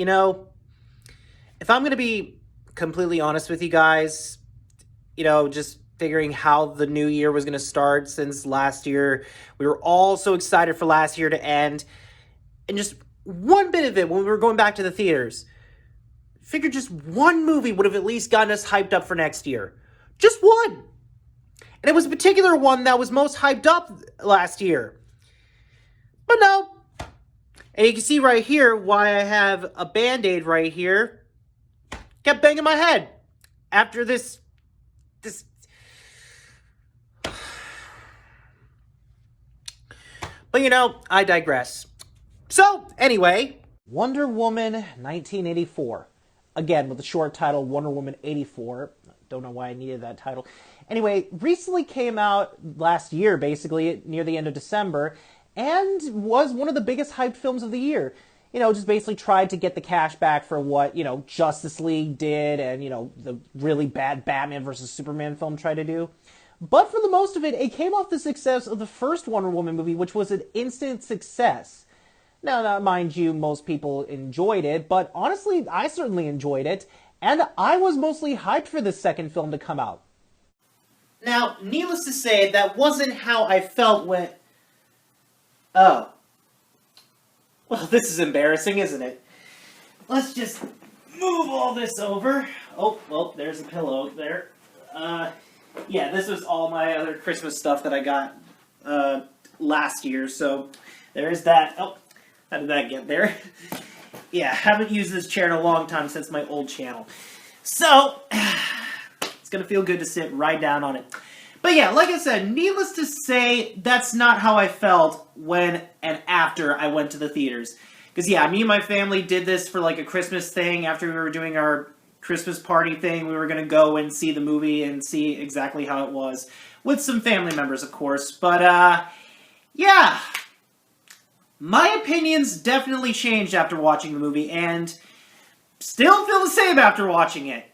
You know, if I'm going to be completely honest with you guys, just figuring how the new year was going to start since last year, we were all so excited for last year to end. And just one bit of it, when we were going back to the theaters, figured just one movie would have at least gotten us hyped up for next year. Just one. And it was a particular one that was most hyped up last year. But no. And you can see right here why I have a Band-Aid right here. Kept banging my head after this. But I digress. So, anyway, Wonder Woman 1984. Again, with the short title Wonder Woman 84. Don't know why I needed that title. Anyway, recently came out last year, basically, near the end of December, and was one of the biggest hyped films of the year. Just basically tried to get the cash back for what, Justice League did and, the really bad Batman versus Superman film tried to do. But for the most of it, it came off the success of the first Wonder Woman movie, which was an instant success. Now, mind you, most people enjoyed it, but honestly, I certainly enjoyed it, and I was mostly hyped for this second film to come out. Now, needless to say, that wasn't how I felt when... Oh. Well, this is embarrassing, isn't it? Let's just move all this over. Oh, well, there's a pillow there. Yeah, this was all my other Christmas stuff that I got last year, so there's that. Oh, how did that get there? Yeah, haven't used this chair in a long time since my old channel. So, it's going to feel good to sit right down on it. But yeah, like I said, needless to say, that's not how I felt when and after I went to the theaters. Because yeah, me and my family did this for like a Christmas thing. After we were doing our Christmas party thing, we were going to go and see the movie and see exactly how it was. With some family members, of course. But yeah. My opinions definitely changed after watching the movie, and still feel the same after watching it.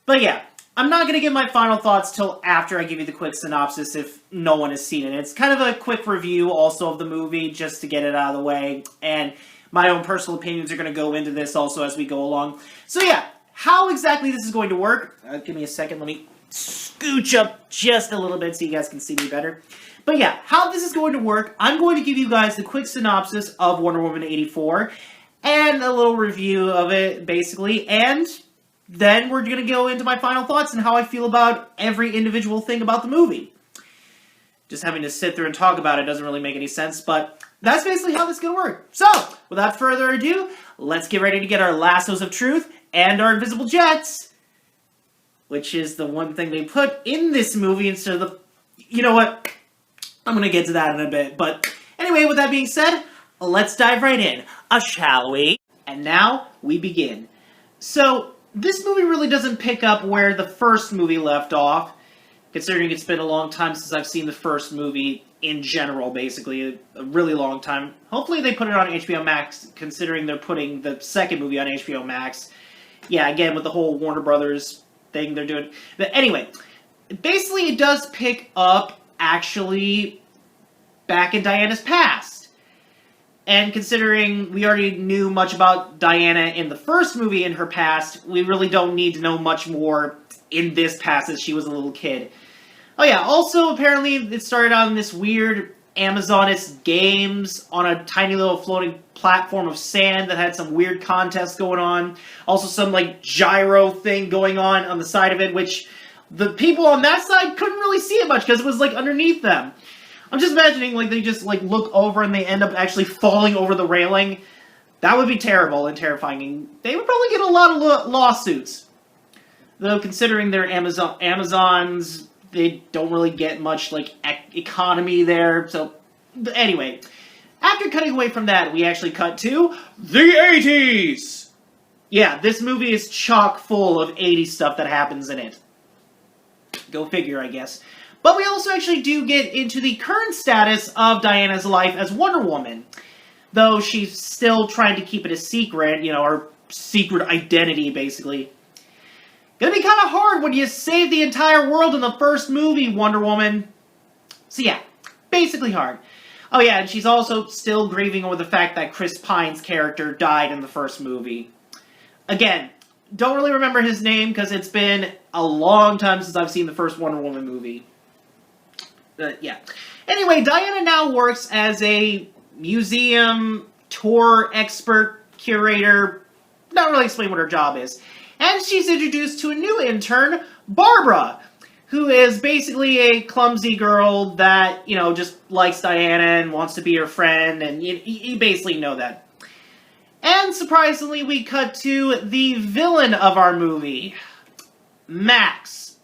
But yeah, I'm not going to give my final thoughts till after I give you the quick synopsis if no one has seen it. It's kind of a quick review also of the movie, just to get it out of the way, and my own personal opinions are going to go into this also as we go along. So yeah, how exactly this is going to work, give me a second, let me scooch up just a little bit so you guys can see me better. But yeah, how this is going to work, I'm going to give you guys the quick synopsis of Wonder Woman 84, and a little review of it, basically, and then we're going to go into my final thoughts and how I feel about every individual thing about the movie. Just having to sit there and talk about it doesn't really make any sense, but that's basically how this is going to work. So, without further ado, let's get ready to get our lassos of truth and our invisible jets, which is the one thing they put in this movie instead of the... You know what? I'm going to get to that in a bit. But anyway, with that being said, let's dive right in. Shall we? And now we begin. So, this movie really doesn't pick up where the first movie left off, considering it's been a long time since I've seen the first movie in general, basically. A really long time. Hopefully they put it on HBO Max, considering they're putting the second movie on HBO Max. Yeah, again, with the whole Warner Brothers thing they're doing. But anyway, basically it does pick up, actually, back in Diana's past. And considering we already knew much about Diana in the first movie in her past, we really don't need to know much more in this past as she was a little kid. Oh yeah, also apparently it started on this weird Amazonist games on a tiny little floating platform of sand that had some weird contests going on. Also some like gyro thing going on the side of it, which the people on that side couldn't really see it much because it was like underneath them. I'm just imagining like they just like look over and they end up actually falling over the railing. That would be terrible and terrifying. They would probably get a lot of lawsuits. Though considering they're Amazons, they don't really get much like economy there. So anyway, after cutting away from that, we actually cut to the 80s. Yeah, this movie is chock full of 80s stuff that happens in it. Go figure, I guess. But we also actually do get into the current status of Diana's life as Wonder Woman. Though she's still trying to keep it a secret, her secret identity, basically. Gonna be kind of hard when you save the entire world in the first movie, Wonder Woman. So yeah, basically hard. Oh yeah, and she's also still grieving over the fact that Chris Pine's character died in the first movie. Again, don't really remember his name because it's been a long time since I've seen the first Wonder Woman movie. Yeah. Anyway, Diana now works as a museum tour expert, curator. Not really explain what her job is. And she's introduced to a new intern, Barbara, who is basically a clumsy girl that, just likes Diana and wants to be her friend, and you basically know that. And surprisingly, we cut to the villain of our movie, Max,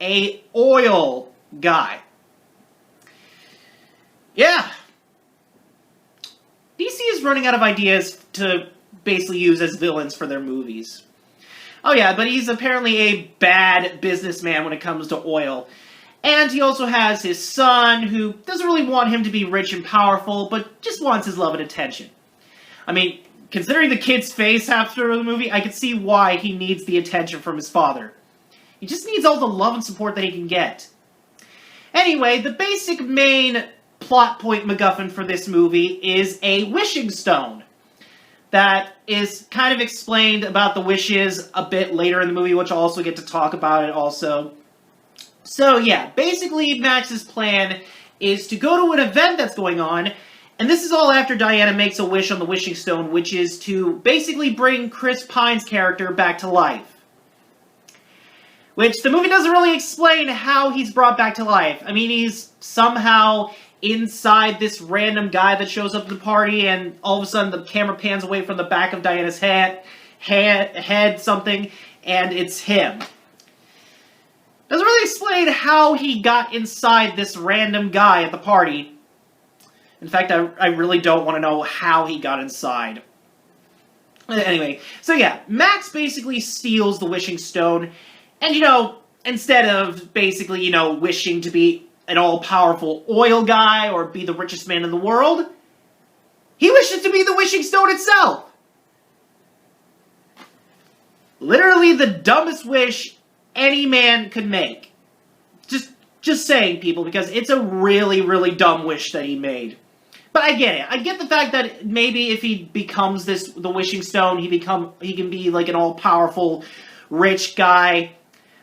a oil guy. Yeah. DC is running out of ideas to basically use as villains for their movies. Oh yeah, but he's apparently a bad businessman when it comes to oil. And he also has his son, who doesn't really want him to be rich and powerful, but just wants his love and attention. I mean, considering the kid's face after the movie, I can see why he needs the attention from his father. He just needs all the love and support that he can get. Anyway, the basic main plot point MacGuffin for this movie is a wishing stone. That is kind of explained about the wishes a bit later in the movie, which I'll also get to talk about it also. So yeah, basically Max's plan is to go to an event that's going on, and this is all after Diana makes a wish on the wishing stone, which is to basically bring Chris Pine's character back to life. Which the movie doesn't really explain how he's brought back to life. I mean, he's somehow inside this random guy that shows up at the party, and all of a sudden the camera pans away from the back of Diana's head something, and it's him. Doesn't really explain how he got inside this random guy at the party. In fact, I really don't want to know how he got inside. Anyway, so yeah, Max basically steals the wishing stone, and instead of basically, wishing to be an all-powerful oil guy or be the richest man in the world, he wishes to be the wishing stone itself. Literally the dumbest wish any man could make. Just saying, people, because it's a really, really dumb wish that he made. But I get it. I get the fact that maybe if he becomes the wishing stone, he can be like an all-powerful rich guy.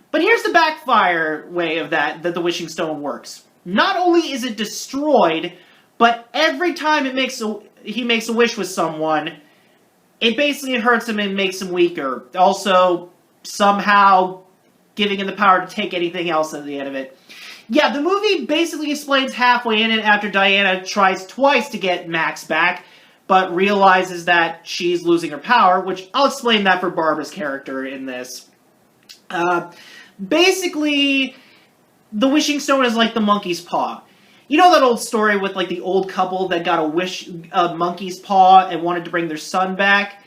But here's the backfire way of that the wishing stone works. Not only is it destroyed, but every time he makes a wish with someone, it basically hurts him and makes him weaker. Also, somehow giving him the power to take anything else at the end of it. Yeah, the movie basically explains halfway in it after Diana tries twice to get Max back, but realizes that she's losing her power, which I'll explain that for Barbara's character in this. Basically, the wishing stone is like the monkey's paw. You know that old story with like the old couple that got a monkey's paw and wanted to bring their son back?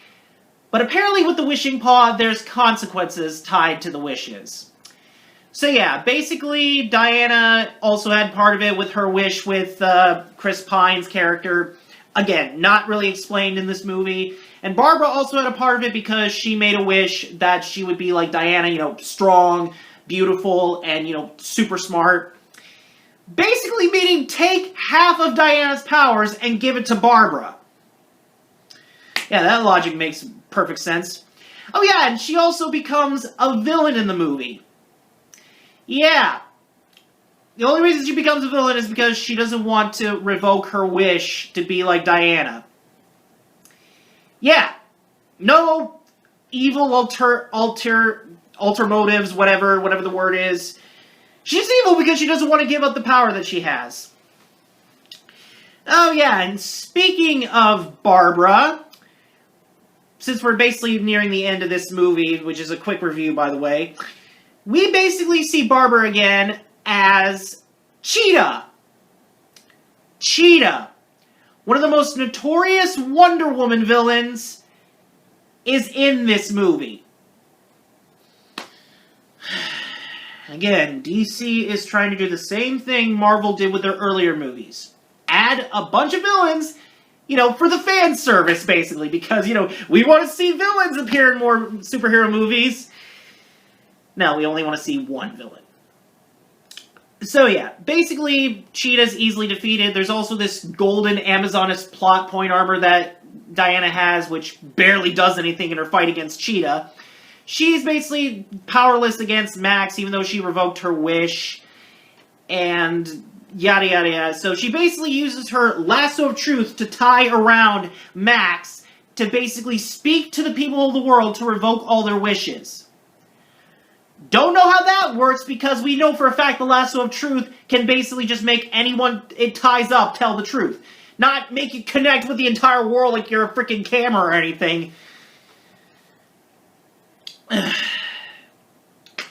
But apparently with the wishing paw, there's consequences tied to the wishes. So yeah, basically Diana also had part of it with her wish with Chris Pine's character. Again, not really explained in this movie. And Barbara also had a part of it because she made a wish that she would be like Diana, strong, beautiful, and, super smart. Basically meaning take half of Diana's powers and give it to Barbara. Yeah, that logic makes perfect sense. Oh yeah, and she also becomes a villain in the movie. Yeah. The only reason she becomes a villain is because she doesn't want to revoke her wish to be like Diana. Yeah. No evil alter motives, whatever the word is. She's evil because she doesn't want to give up the power that she has. Oh yeah, and speaking of Barbara, since we're basically nearing the end of this movie, which is a quick review by the way, we basically see Barbara again as Cheetah. Cheetah, one of the most notorious Wonder Woman villains, is in this movie. Again, DC is trying to do the same thing Marvel did with their earlier movies. Add a bunch of villains, for the fan service, basically, because, we want to see villains appear in more superhero movies. No, we only want to see one villain. So yeah, basically, Cheetah's easily defeated. There's also this golden Amazoness plot point armor that Diana has, which barely does anything in her fight against Cheetah. She's basically powerless against Max, even though she revoked her wish, and yada yada yada. So she basically uses her lasso of truth to tie around Max to basically speak to the people of the world to revoke all their wishes. Don't know how that works, because we know for a fact the lasso of truth can basically just make anyone it ties up tell the truth. Not make it connect with the entire world like you're a freaking camera or anything.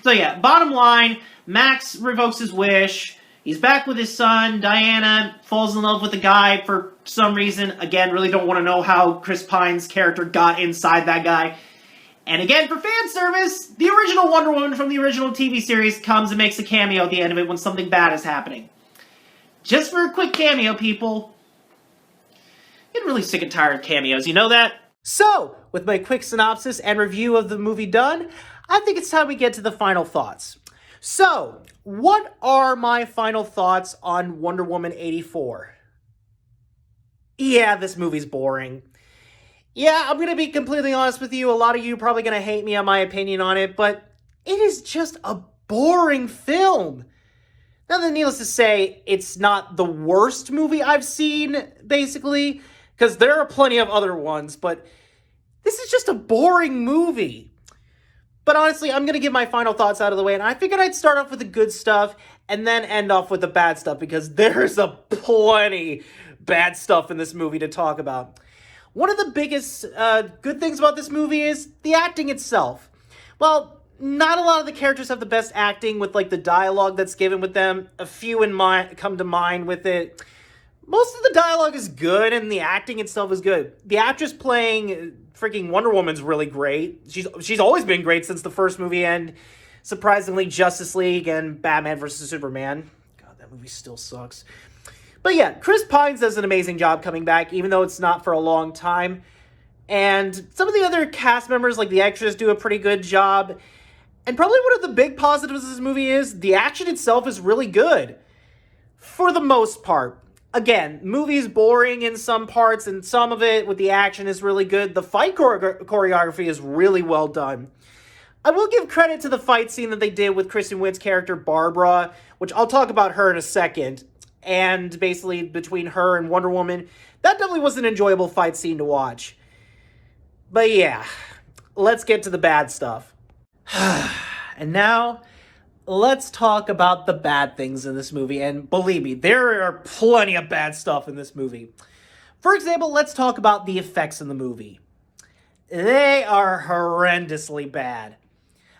So yeah, bottom line, Max revokes his wish. He's back with his son. Diana falls in love with the guy for some reason. Again, really don't want to know how Chris Pine's character got inside that guy. And again, for fan service, the original Wonder Woman from the original TV series comes and makes a cameo at the end of it when something bad is happening. Just for a quick cameo, people. Getting really sick and tired of cameos, you know that? So, with my quick synopsis and review of the movie done, I think it's time we get to the final thoughts. So, what are my final thoughts on Wonder Woman 84? Yeah, this movie's boring. Yeah, I'm going to be completely honest with you. A lot of you are probably going to hate me on my opinion on it, but it is just a boring film. Now, then, needless to say, it's not the worst movie I've seen, basically, because there are plenty of other ones, but this is just a boring movie. But honestly, I'm going to get my final thoughts out of the way, and I figured I'd start off with the good stuff and then end off with the bad stuff, because there's a plenty bad stuff in this movie to talk about. One of the biggest good things about this movie is the acting itself. Well, not a lot of the characters have the best acting with like the dialogue that's given with them. A few come to mind with it. Most of the dialogue is good and the acting itself is good. The actress playing freaking Wonder Woman's really great. She's always been great since the first movie, and surprisingly Justice League and Batman vs. Superman. God, that movie still sucks. But yeah, Chris Pines does an amazing job coming back, even though it's not for a long time. And some of the other cast members, like the extras, do a pretty good job. And probably one of the big positives of this movie is the action itself is really good. For the most part. Again, movie's boring in some parts, and some of it with the action is really good. The fight choreography is really well done. I will give credit to the fight scene that they did with Kristen Wiig's character, Barbara, which I'll talk about her in a second. And basically between her and Wonder Woman, that definitely was an enjoyable fight scene to watch. But yeah, let's get to the bad stuff. And now, let's talk about the bad things in this movie. And believe me, there are plenty of bad stuff in this movie. For example, let's talk about the effects in the movie. They are horrendously bad.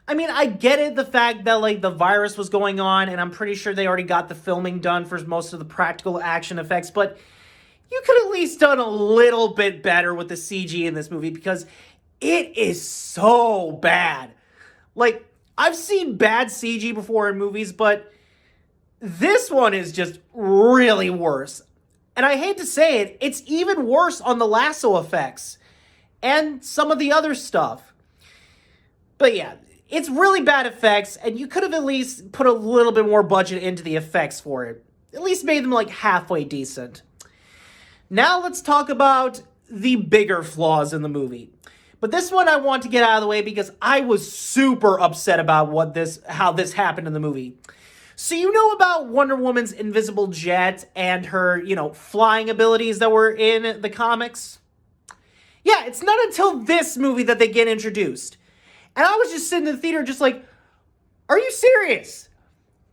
I mean, I get it, the fact that, like, the virus was going on, and I'm pretty sure they already got the filming done for most of the practical action effects, but you could at least done a little bit better with the CG in this movie, because it is so bad. Like, I've seen bad CG before in movies, but this one is just really worse. And I hate to say it, it's even worse on the lasso effects and some of the other stuff. But yeah, it's really bad effects, and you could have at least put a little bit more budget into the effects for it. At least made them like halfway decent. Now let's talk about the bigger flaws in the movie. But this one I want to get out of the way because I was super upset about how this happened in the movie. So you know about Wonder Woman's invisible jet and her, flying abilities that were in the comics? Yeah, it's not until this movie that they get introduced. And I was just sitting in the theater just like, are you serious?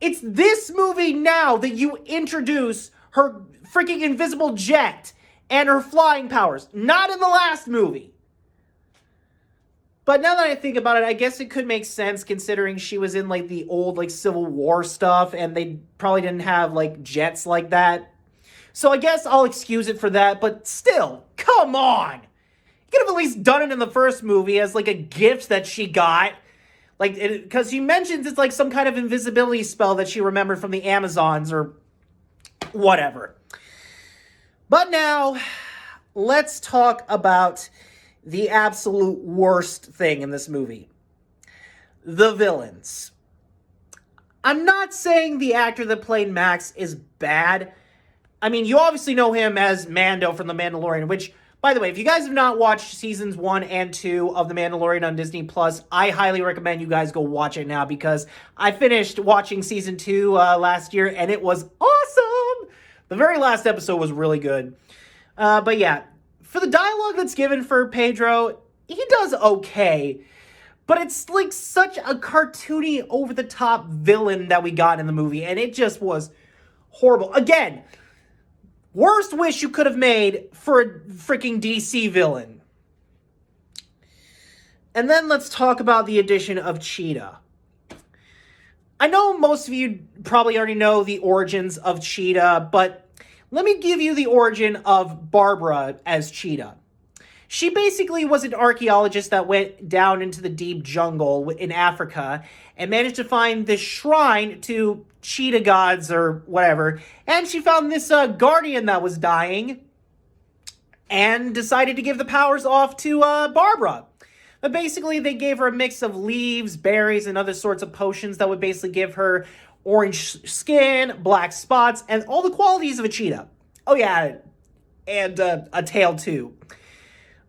It's this movie now that you introduce her freaking invisible jet and her flying powers. Not in the last movie. But now that I think about it, I guess it could make sense considering she was in like the old like Civil War stuff and they probably didn't have like jets like that. So I guess I'll excuse it for that, but still, come on! You could have at least done it in the first movie as like a gift that she got. Like, because she mentions it's like some kind of invisibility spell that she remembered from the Amazons or whatever. But now, let's talk about the absolute worst thing in this movie. The villains. I'm not saying the actor that played Max is bad. I mean, you obviously know him as Mando from The Mandalorian, which, by the way, if you guys have not watched seasons 1 and 2 of The Mandalorian on Disney Plus, I highly recommend you guys go watch it now, because I finished watching season 2 last year, and it was awesome! The very last episode was really good. But yeah, for the dialogue that's given for Pedro, he does okay. But it's like such a cartoony, over-the-top villain that we got in the movie, and it just was horrible. Again, worst wish you could have made for a freaking DC villain. And then let's talk about the addition of Cheetah. I know most of you probably already know the origins of Cheetah, but let me give you the origin of Barbara as Cheetah. She basically was an archaeologist that went down into the deep jungle in Africa and managed to find this shrine to cheetah gods or whatever. And she found this guardian that was dying and decided to give the powers off to Barbara. But basically, they gave her a mix of leaves, berries, and other sorts of potions that would basically give her orange skin, black spots, and all the qualities of a cheetah. Oh yeah, and a tail too.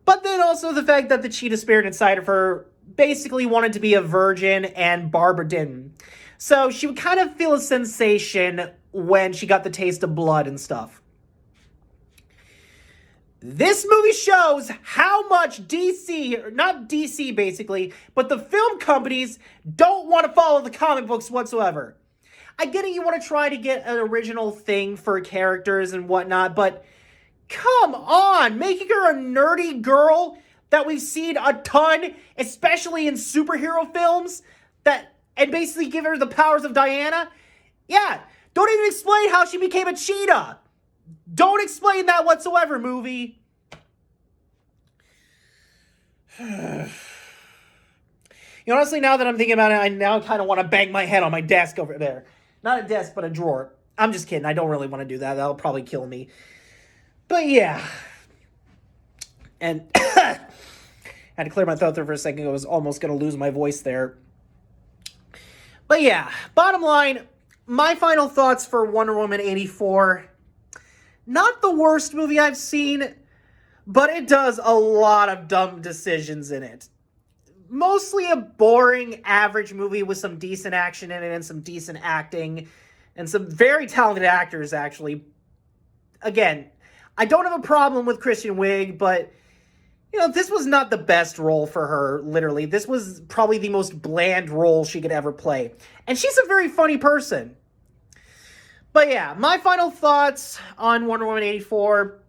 But then also the fact that the cheetah spirit inside of her basically wanted to be a virgin and Barbara didn't. So she would kind of feel a sensation when she got the taste of blood and stuff. This movie shows how much DC, not DC basically, but the film companies don't want to follow the comic books whatsoever. I get it, you want to try to get an original thing for characters and whatnot, but come on, making her a nerdy girl that we've seen a ton, especially in superhero films, and basically give her the powers of Diana? Yeah, don't even explain how she became a cheetah. Don't explain that whatsoever, movie. Honestly, now that I'm thinking about it, I now kind of want to bang my head on my desk over there. Not a desk, but a drawer. I'm just kidding. I don't really want to do that. That'll probably kill me. But yeah. And I had to clear my throat there for a second. I was almost going to lose my voice there. But yeah, bottom line, my final thoughts for Wonder Woman 84. Not the worst movie I've seen, but it does a lot of dumb decisions in it. Mostly a boring, average movie with some decent action in it and some decent acting and some very talented actors, actually. Again, I don't have a problem with Kristen Wiig, but, this was not the best role for her, literally. This was probably the most bland role she could ever play. And she's a very funny person. But yeah, my final thoughts on Wonder Woman 84,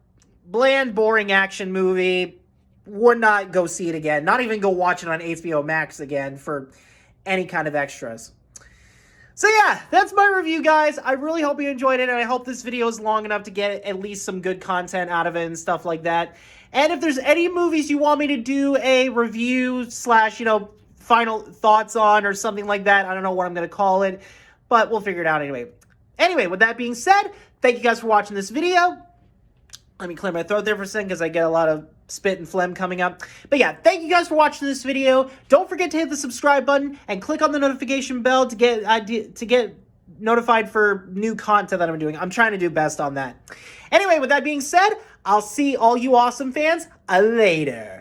bland, boring action movie. Would not go see it again. Not even go watch it on HBO Max again for any kind of extras. So yeah, that's my review, guys. I really hope you enjoyed it, and I hope this video is long enough to get at least some good content out of it and stuff like that. And if there's any movies you want me to do a review / final thoughts on or something like that, I don't know what I'm going to call it, but we'll figure it out anyway. Anyway, with that being said, thank you guys for watching this video. Let me clear my throat there for a second because I get a lot of spit and phlegm coming up. But yeah, thank you guys for watching this video. Don't forget to hit the subscribe button and click on the notification bell to get notified for new content that I'm doing. I'm trying to do best on that. Anyway, with that being said, I'll see all you awesome fans later.